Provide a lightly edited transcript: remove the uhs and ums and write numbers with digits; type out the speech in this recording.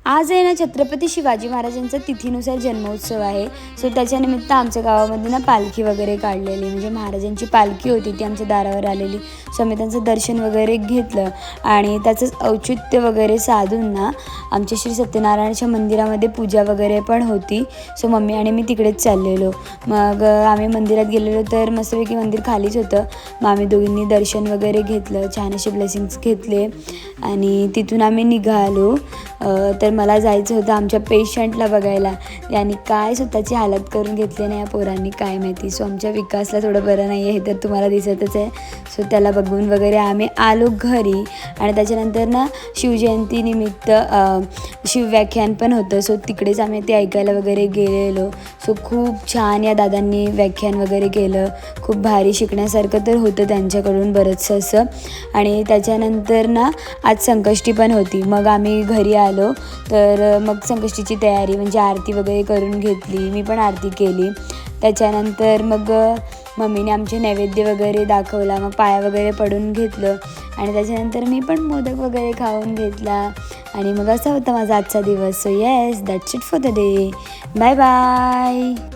आज आहे ना छत्रपती शिवाजी महाराजांचा तिथीनुसार जन्मोत्सव आहे. सो त्याच्यानिमित्त आमच्या गावामध्ये ना पालखी वगैरे काढलेली, म्हणजे महाराजांची पालखी होती ती आमच्या दारावर आलेली. सो आम्ही त्यांचं दर्शन वगैरे घेतलं आणि त्याचंच औचित्य वगैरे साधून ना आमच्या श्री सत्यनारायणच्या मंदिरामध्ये पूजा वगैरे पण होती. सो मम्मी आणि मी तिकडेच चाललेलो. मग आम्ही मंदिरात गेलेलो तर मस्तपैकी मंदिर खालीच होतं. मग आम्ही दोघींनी दर्शन वगैरे घेतलं, छान असे ब्लेसिंग्स घेतले आणि तिथून आम्ही निघालो. तर मला जायचं होतं आमच्या पेशंटला बघायला. यांनी काय स्वतःची हालत करून घेतली नाही या पोरांनी, काय माहिती. सो आमच्या विकासला थोडं बरं नाही आहे हे तर तुम्हाला दिसतच आहे. सो त्याला बघून वगैरे आम्ही आलो घरी आणि त्याच्यानंतर ना शिवजयंतीनिमित्त शिवव्याख्यान पण होतं. सो तिकडेच आम्ही ते ऐकायला वगैरे गेलेलो. सो खूप छान या दादांनी व्याख्यान वगैरे केलं. खूप भारी शिकण्यासारखं तर होतं त्यांच्याकडून बरंचसं असं. आणि त्याच्यानंतर ना आज संकष्टी पण होती. मग आम्ही घरी आलो तर मग संकष्टीची तयारी म्हणजे आरती वगैरे करून घेतली. मी पण आरती केली. त्याच्यानंतर मग मम्मीने आमचे नैवेद्य वगैरे दाखवला. मग पाया वगैरे पडून घेतलं आणि त्याच्यानंतर मी पण मोदक वगैरे खाऊन घेतला आणि मग असा होता माझा आजचा दिवस. So yes, that's it for the day. Bye bye.